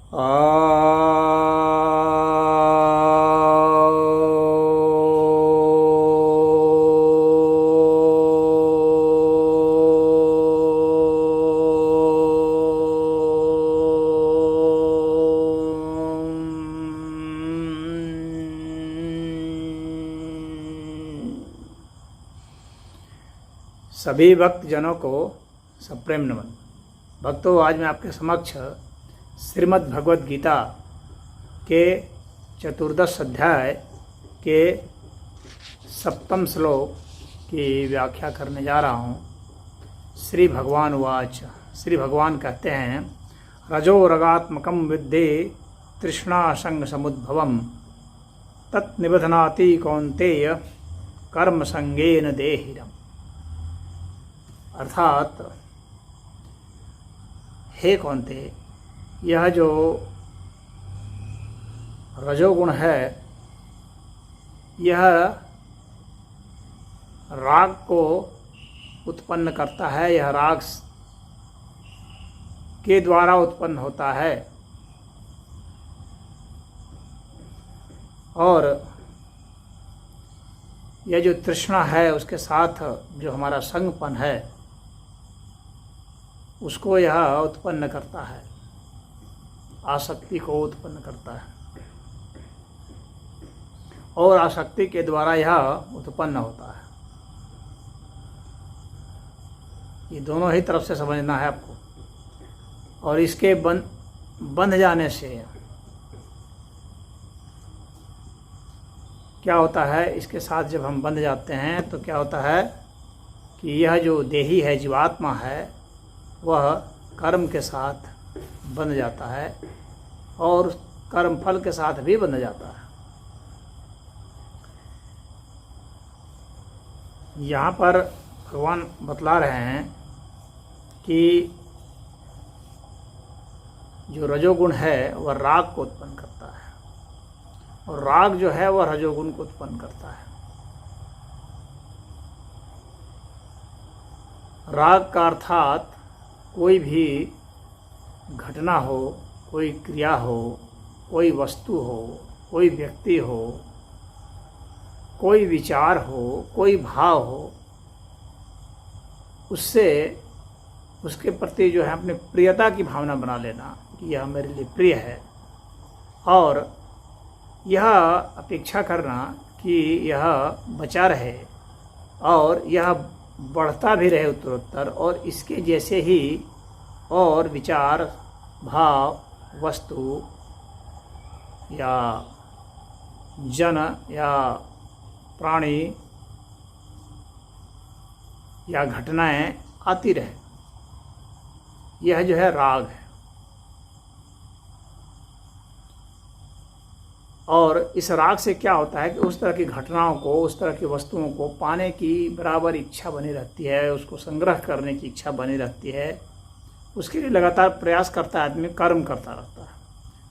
सभी भक्तजनों को सप्रेम नमन। भक्तों, आज मैं आपके समक्ष श्रीमद् भगवद गीता के चतुर्दश अध्याय के सप्तम श्लोक की व्याख्या करने जा रहा हूँ। श्री भगवान वाच। श्री भगवान कहते हैं, रजो रगात्मकं विद्धि तृष्णासंग समुद्भवम तत्निबध्नाति कौन्तेय कर्म संगेन देहिनम्। अर्थात, हे कौन्तेय, यह जो रजोगुण है यह राग को उत्पन्न करता है। यह राग के द्वारा उत्पन्न होता है और यह जो तृष्णा है उसके साथ जो हमारा संगपन है उसको यह उत्पन्न करता है, आसक्ति को उत्पन्न करता है और आसक्ति के द्वारा यह उत्पन्न होता है। ये दोनों ही तरफ से समझना है आपको। और इसके बंध जाने से क्या होता है, इसके साथ जब हम बंध जाते हैं तो क्या होता है कि यह जो देही है, जीवात्मा है, वह कर्म के साथ बंध जाता है और कर्म फल के साथ भी बंध जाता है। यहाँ पर भगवान बतला रहे हैं कि जो रजोगुण है वह राग को उत्पन्न करता है और राग जो है वह रजोगुण को उत्पन्न करता है। राग का अर्थात कोई भी घटना हो, कोई क्रिया हो, कोई वस्तु हो, कोई व्यक्ति हो, कोई विचार हो, कोई भाव हो, उससे उसके प्रति जो है अपने प्रियता की भावना बना लेना कि यह मेरे लिए प्रिय है और यह अपेक्षा करना कि यह बचा रहे और यह बढ़ता भी रहे उत्तरोत्तर और इसके जैसे ही और विचार, भाव, वस्तु या जन या प्राणी या घटनाएं आती रहे। यह जो है राग है। और इस राग से क्या होता है कि उस तरह की घटनाओं को, उस तरह की वस्तुओं को पाने की बराबर इच्छा बनी रहती है, उसको संग्रह करने की इच्छा बनी रहती है। उसके लिए लगातार प्रयास करता है आदमी, कर्म करता रहता है,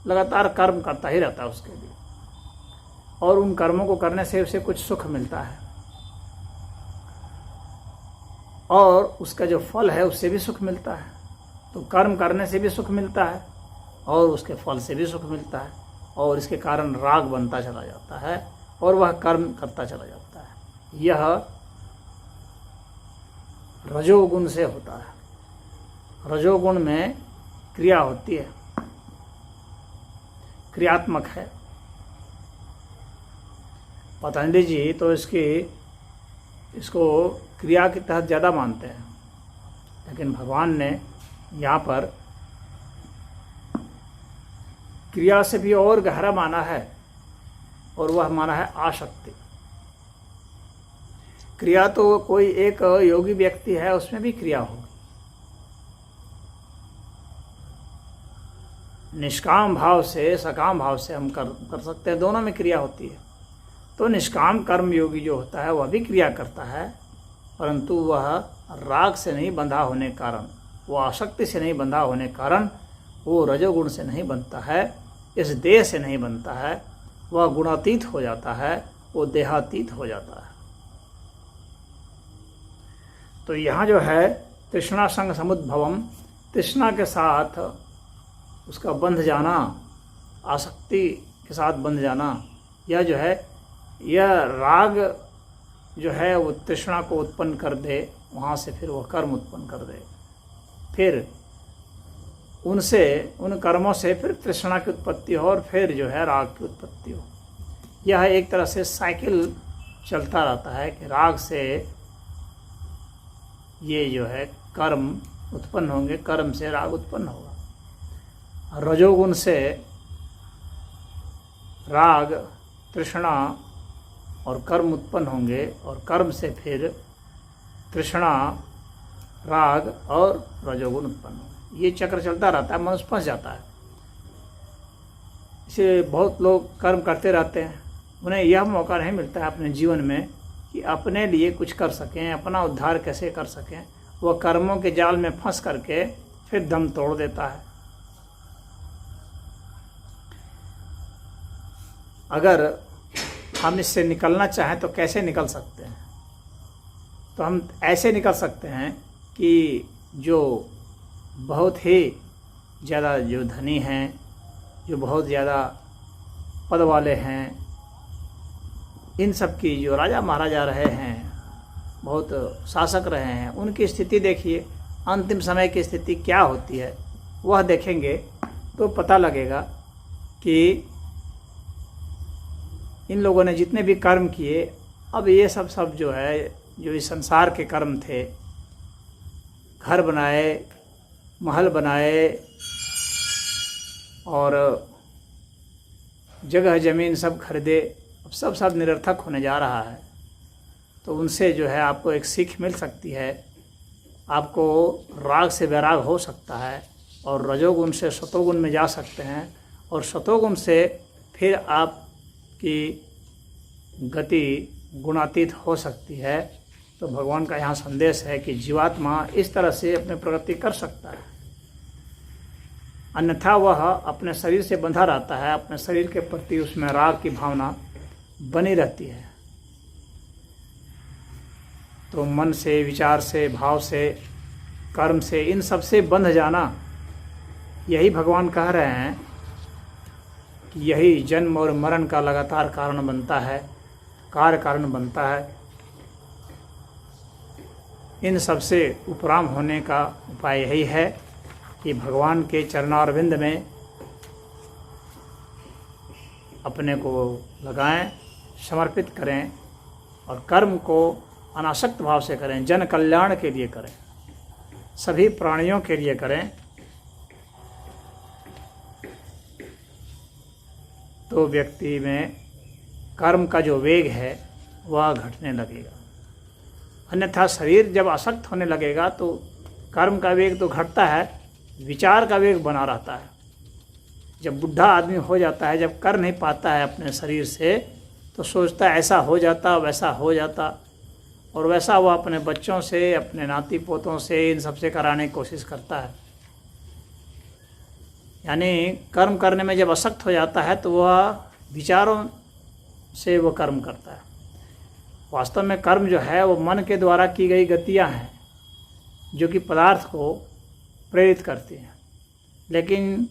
लगातार कर्म करता ही रहता है उसके लिए। और उन कर्मों को करने से उसे कुछ सुख मिलता है और उसका जो फल है उससे भी सुख मिलता है। तो कर्म करने से भी सुख मिलता है और उसके फल से भी सुख मिलता है और इसके कारण राग बनता चला जाता है और वह कर्म करता चला जाता है। यह रजोगुण से होता है। रजोगुण में क्रिया होती है, क्रियात्मक है। पतंजलि जी तो इसको क्रिया के तहत ज़्यादा मानते हैं, लेकिन भगवान ने यहाँ पर क्रिया से भी और गहरा माना है और वह माना है आसक्ति। क्रिया तो कोई एक योगी व्यक्ति है उसमें भी क्रिया होगी, निष्काम भाव से, सकाम भाव से हम कर सकते हैं, दोनों में क्रिया होती है। तो निष्काम कर्म योगी जो होता है वह भी क्रिया करता है, परंतु वह राग से नहीं बंधा होने कारण, वह आसक्ति से नहीं बंधा होने कारण वो रजोगुण से नहीं बनता है, इस देह से नहीं बनता है, वह गुणातीत हो जाता है, वो देहातीत हो जाता है। तो यहाँ जो है तृष्णा संग समुद्भवम, तृष्णा के साथ उसका बंध जाना, आसक्ति के साथ बंध जाना, यह जो है, यह राग जो है वो तृष्णा को उत्पन्न कर दे, वहाँ से फिर वह कर्म उत्पन्न कर दे, फिर उनसे, उन कर्मों से फिर तृष्णा की उत्पत्ति हो और फिर जो है राग की उत्पत्ति हो। यह एक तरह से साइकिल चलता रहता है कि राग से ये जो है कर्म उत्पन्न होंगे, कर्म से राग उत्पन्न होगा, रजोगुण से राग, तृष्णा और कर्म उत्पन्न होंगे और कर्म से फिर तृष्णा, राग और रजोगुण उत्पन्न होंगे। ये चक्र चलता रहता है, मनुष्य फंस जाता है। इसे बहुत लोग कर्म करते रहते हैं, उन्हें यह मौका नहीं मिलता है अपने जीवन में कि अपने लिए कुछ कर सकें, अपना उद्धार कैसे कर सकें। वह कर्मों के जाल में फंस करके फिर दम तोड़ देता है। अगर हम इससे निकलना चाहें तो कैसे निकल सकते हैं? तो हम ऐसे निकल सकते हैं कि जो बहुत ही ज़्यादा जो धनी हैं, जो बहुत ज़्यादा पद वाले हैं, इन सब की जो राजा महाराजा रहे हैं, बहुत शासक रहे हैं, उनकी स्थिति देखिए, अंतिम समय की स्थिति क्या होती है वह देखेंगे तो पता लगेगा कि इन लोगों ने जितने भी कर्म किए, अब ये सब जो है, जो इस संसार के कर्म थे, घर बनाए, महल बनाए और जगह ज़मीन सब खरीदे, अब सब निरर्थक होने जा रहा है। तो उनसे जो है आपको एक सीख मिल सकती है, आपको राग से वैराग हो सकता है और रजोगुण से सतोगुण में जा सकते हैं और सतोगुण से फिर आपकी गति गुणातीत हो सकती है। तो भगवान का यहाँ संदेश है कि जीवात्मा इस तरह से अपनी प्रगति कर सकता है, अन्यथा वह अपने शरीर से बंधा रहता है, अपने शरीर के प्रति उसमें राग की भावना बनी रहती है। तो मन से, विचार से, भाव से, कर्म से, इन सब से बंध जाना, यही भगवान कह रहे हैं कि यही जन्म और मरण का लगातार कारण बनता है, कार्य कारण बनता है। इन सब से उपराम होने का उपाय यही है कि भगवान के चरणारविंद में अपने को लगाएं, समर्पित करें और कर्म को अनासक्त भाव से करें, जन कल्याण के लिए करें, सभी प्राणियों के लिए करें। तो व्यक्ति में कर्म का जो वेग है वह घटने लगेगा। अन्यथा शरीर जब आसक्त होने लगेगा तो कर्म का वेग तो घटता है, विचार का वेग बना रहता है। जब बुढ़ा आदमी हो जाता है, जब कर नहीं पाता है अपने शरीर से, तो सोचता है ऐसा हो जाता, वैसा हो जाता, और वैसा वह अपने बच्चों से, अपने नाती पोतों से, इन सबसे कराने की कोशिश करता है। यानी कर्म करने में जब आसक्त हो जाता है तो वह विचारों से वह कर्म करता है। वास्तव में कर्म जो है वो मन के द्वारा की गई गतियां हैं जो कि पदार्थ को प्रेरित करती हैं, लेकिन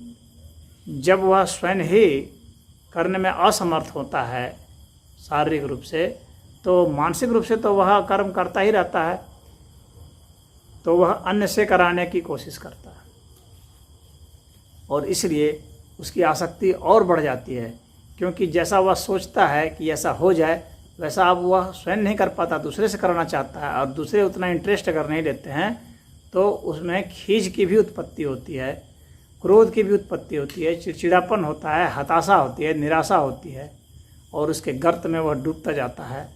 जब वह स्वयं ही करने में असमर्थ होता है शारीरिक रूप से, तो मानसिक रूप से तो वह कर्म करता ही रहता है, तो वह अन्य से कराने की कोशिश करता है और इसलिए उसकी आसक्ति और बढ़ जाती है, क्योंकि जैसा वह सोचता है कि ऐसा हो जाए, वैसा अब वह स्वयं नहीं कर पाता, दूसरे से कराना चाहता है, और दूसरे उतना इंटरेस्ट अगर नहीं लेते हैं तो उसमें खींच की भी उत्पत्ति होती है, क्रोध की भी उत्पत्ति होती है, चिड़चिड़ापन होता है, हताशा होती है, निराशा होती है और उसके गर्त में वह डूबता जाता है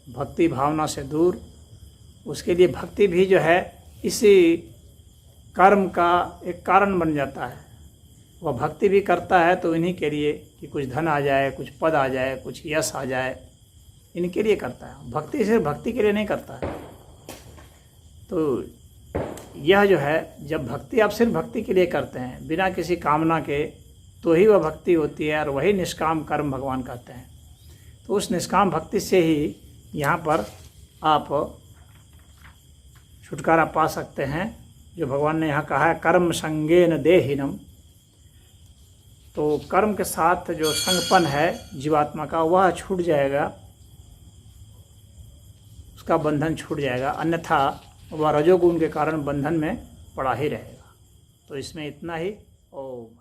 भक्ति भावना से दूर। उसके लिए भक्ति भी जो है इसी कर्म का एक कारण बन जाता है। वह भक्ति भी करता है तो इन्हीं के लिए कि कुछ धन आ जाए, कुछ पद आ जाए, कुछ यश आ जाए, इनके लिए करता है। भक्ति सिर्फ भक्ति के लिए नहीं करता है। तो यह जो है, जब भक्ति आप सिर्फ भक्ति के लिए करते हैं बिना किसी कामना के, तो ही वह भक्ति होती है और वही निष्काम कर्म भगवान कहते हैं। तो उस निष्काम भक्ति से ही यहाँ पर आप छुटकारा पा सकते हैं, जो भगवान ने यहाँ कहा है, कर्म संगेन देहिनम तो कर्म के साथ जो संगपन है जीवात्मा का वह छूट जाएगा, उसका बंधन छूट जाएगा, अन्यथा वह रजोगुण के कारण बंधन में पड़ा ही रहेगा। तो इसमें इतना ही। ओम।